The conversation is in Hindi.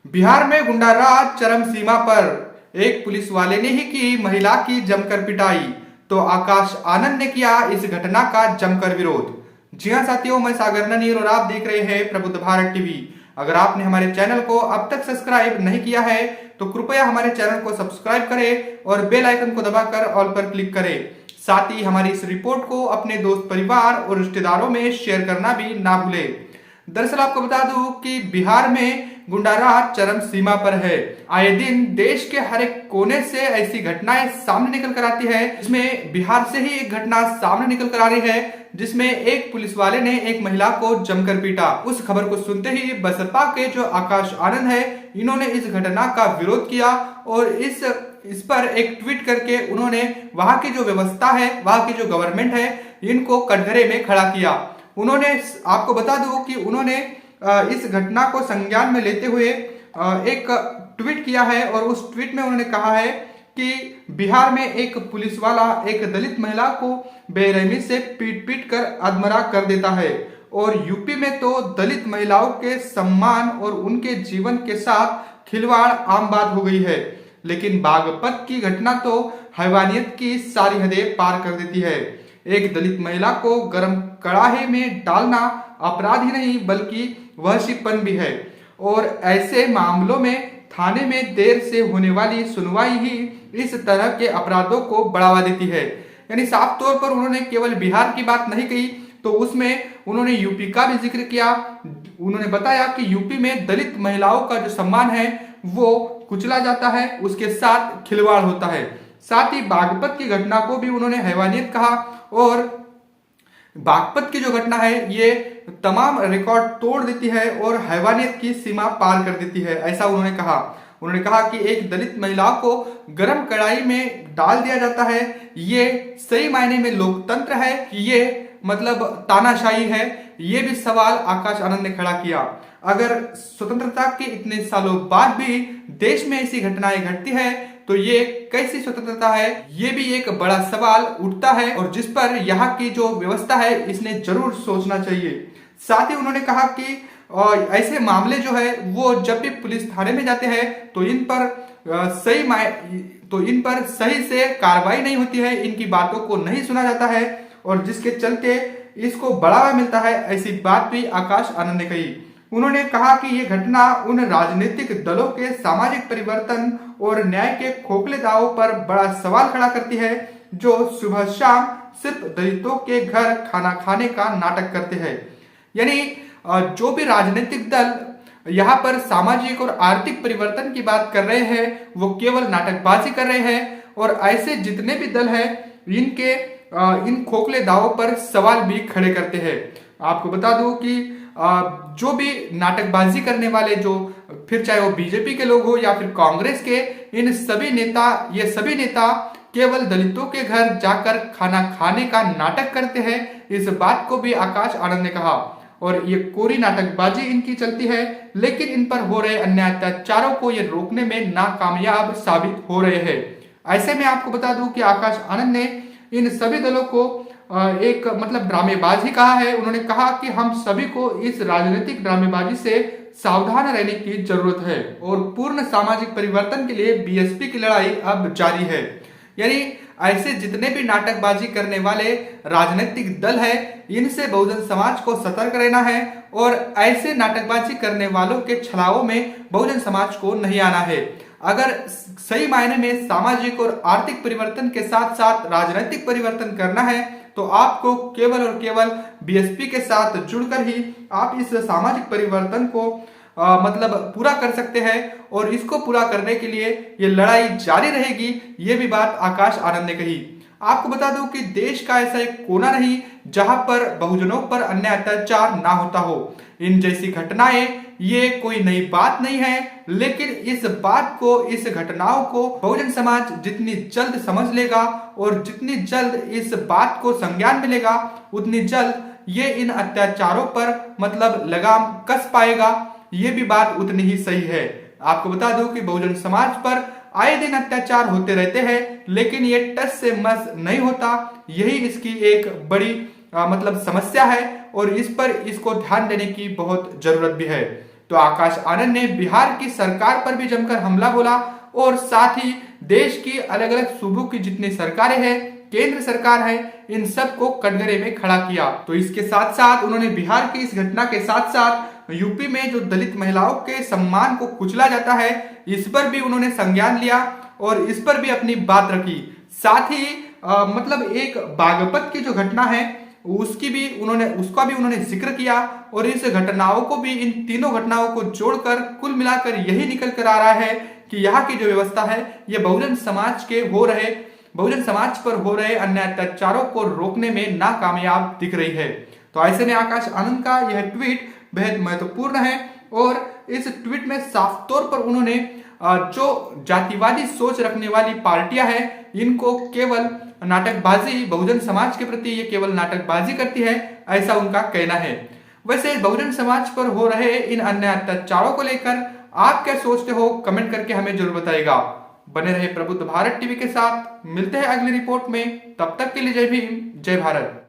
बिहार में गुंडाराज चरम सीमा पर। एक पुलिस वाले ने ही की महिला की जमकर पिटाई, तो आकाश आनंद ने किया इस घटना का जमकर विरोध। जी हां साथियों, मैं सागर ननीर और आप देख रहे हैं प्रबुद्ध भारत टीवी। अगर आपने हमारे चैनल को अब तक सब्सक्राइब नहीं किया है तो कृपया हमारे चैनल को सब्सक्राइब करें और बेल आइकन को दबाकर ऑल पर क्लिक करें। साथ ही हमारी इस रिपोर्ट को अपने दोस्त, परिवार और रिश्तेदारों में शेयर करना भी ना भूलें। दरअसल आपको बता दूं कि बिहार में गुंडाराज चरम सीमा पर है। आए दिन देश के हर एक कोने से ऐसी घटनाएं सामने निकल कर आती है। इसमें बिहार से ही एक घटना सामने निकल कर आ रही है जिसमें एक पुलिस वाले ने एक महिला को जमकर पीटा। उस खबर को सुनते ही बसपा के जो आकाश आनंद है, इन्होंने इस घटना का विरोध किया और इस पर एक ट्वीट करके उन्होंने वहां की जो व्यवस्था है, वहां की जो गवर्नमेंट है, इनको कटघरे में खड़ा किया। उन्होंने, आपको बता दूं कि उन्होंने इस घटना को संज्ञान में लेते हुए एक ट्वीट किया है और उस ट्वीट में उन्होंने कहा है कि बिहार में एक पुलिस वाला एक दलित महिला को बेरहमी से पीट पीट कर अधमरा कर देता है और यूपी में तो दलित महिलाओं के सम्मान और उनके जीवन के साथ खिलवाड़ आम बात हो गई है। लेकिन बागपत की घटना तो हैवानियत की सारी हदें पार कर देती है। एक दलित महिला को गर्म कड़ाहे में डालना अपराध ही नहीं बल्कि वहशीपन भी है और ऐसे मामलों में थाने में देर से होने वाली सुनवाई ही इस तरह के अपराधों को बढ़ावा देती है। यानी साफ तौर पर उन्होंने केवल बिहार की बात नहीं कही, तो उसमें उन्होंने यूपी का भी जिक्र किया। उन्होंने बताया कि यूपी में दलित महिलाओं का जो सम्मान है वो कुचला जाता है, उसके साथ खिलवाड़ होता है। साथ ही बागपत की घटना को भी उन्होंने हैवानियत कहा और बागपत की जो घटना है ये तमाम रिकॉर्ड तोड़ देती है और हैवानियत की सीमा पार कर देती है, ऐसा उन्होंने कहा। उन्होंने कहा कि एक दलित महिला को गर्म कढ़ाई में डाल दिया जाता है, ये सही मायने में लोकतंत्र है कि ये मतलब तानाशाही है? ये भी सवाल आकाश आनंद ने खड़ा किया। अगर स्वतंत्रता के इतने सालों बाद भी देश में ऐसी घटनाएं घटती है तो ये कैसी स्वतंत्रता है? ये भी एक बड़ा सवाल उठता है और जिस पर यहाँ की जो व्यवस्था है इसने जरूर सोचना चाहिए। साथ ही उन्होंने कहा कि ऐसे मामले जो है वो जब भी पुलिस थाने में जाते हैं तो इन पर सही से कार्रवाई नहीं होती है, इनकी बातों को नहीं सुना जाता है और जिसके चलते इसको बढ़ावा मिलता है, ऐसी बात भी आकाश आनंद ने कही। उन्होंने कहा कि यह घटना उन राजनीतिक दलों के सामाजिक परिवर्तन और न्याय के खोखले दावों पर बड़ा सवाल खड़ा करती है, जो सुबह शाम सिर्फ दलितों के घर खाना खाने का नाटक करते हैं। यानी जो भी राजनीतिक दल यहाँ पर सामाजिक और आर्थिक परिवर्तन की बात कर रहे हैं वो केवल नाटकबाजी कर रहे हैं और ऐसे जितने भी दल हैं इन खोखले दावों पर सवाल भी खड़े करते हैं। आपको बता दूं कि जो भी नाटकबाजी करने वाले, जो फिर चाहे वो बीजेपी के लोग हो या फिर कांग्रेस के, ये सभी नेता केवल दलितों के घर जाकर खाना खाने का नाटक करते हैं। इस बात को भी आकाश आनंद ने कहा और ये कोरी नाटकबाजी इनकी चलती है, लेकिन इन पर हो रहे अन्याय अत्याचारों को ये रोकने में नाकामयाब साबित हो रहे हैं। ऐसे में आपको बता दूं कि आकाश आनंद ने इन सभी दलों को एक ड्रामेबाजी कहा है। उन्होंने कहा कि हम सभी को इस राजनीतिक ड्रामेबाजी से सावधान रहने की जरूरत है और पूर्ण सामाजिक परिवर्तन के लिए बीएसपी की लड़ाई अब जारी है। यानी ऐसे जितने भी नाटकबाजी करने वाले राजनीतिक दल है, इनसे बहुजन समाज को सतर्क रहना है और ऐसे नाटकबाजी करने वालों के छलावों में बहुजन समाज को नहीं आना है। अगर सही मायने में सामाजिक और आर्थिक परिवर्तन के साथ साथ राजनीतिक परिवर्तन करना है तो आपको केवल और केवल बीएसपी के साथ जुड़कर ही आप इस सामाजिक परिवर्तन को पूरा कर सकते हैं और इसको पूरा करने के लिए ये लड़ाई जारी रहेगी, ये भी बात आकाश आनंद ने कही। आपको बता दूं कि देश का ऐसा एक कोना नहीं जहां पर बहुजनों पर अन्याय अत्याचार ना होता हो। इन जैसी घटनाएं ये कोई नई बात नहीं है, लेकिन इस घटनाओं को बहुजन समाज जितनी जल्द समझ लेगा और जितनी जल्द इस बात को संज्ञान मिलेगा उतनी जल्द ये इन अत्याचारों पर लगाम कस पाएगा। ये भी बात उतनी ही सही है। आपको बता दूं कि बहुजन समाज पर आए दिन अत्याचार होते रहते हैं, लेकिन ये टस से मस नहीं होता। यही इसकी एक बड़ी समस्या है और इसको ध्यान देने की बहुत जरूरत भी है। तो आकाश आनंद ने बिहार की सरकार पर भी जमकर हमला बोला और साथ ही देश की अलग अलग सूबों की जितनी सरकारें हैं, केंद्र सरकार है, इन सबको कटघरे में खड़ा किया। तो इसके साथ साथ उन्होंने बिहार की इस घटना के साथ साथ यूपी में जो दलित महिलाओं के सम्मान को कुचला जाता है, इस पर भी उन्होंने संज्ञान लिया और इस पर भी अपनी बात रखी। साथ ही मतलब एक बागपत की जो घटना है उसका भी उन्होंने जिक्र किया और इस घटनाओं को भी, इन तीनों घटनाओं को जोड़कर कुल मिलाकर यही निकल कर आ रहा है कि यहाँ की जो व्यवस्था है ये बहुजन समाज पर हो रहे अन्य अत्याचारों को रोकने में नाकामयाब दिख रही है। तो ऐसे में आकाश आनंद का यह ट्वीट बेहद महत्वपूर्ण है और इस ट्वीट में साफ तौर पर उन्होंने जो जातिवादी सोच रखने वाली पार्टियां हैं इनको केवल नाटकबाजी, बहुजन समाज के प्रति ये केवल नाटकबाजी करती है, ऐसा उनका कहना है। वैसे बहुजन समाज पर हो रहे इन अन्य अत्याचारों को लेकर आप क्या सोचते हो, कमेंट करके हमें जरूर बताइएगा। बने रहे प्रबुद्ध भारत टीवी के साथ, मिलते हैं अगली रिपोर्ट में, तब तक के लिए जय भीम, जय भारत।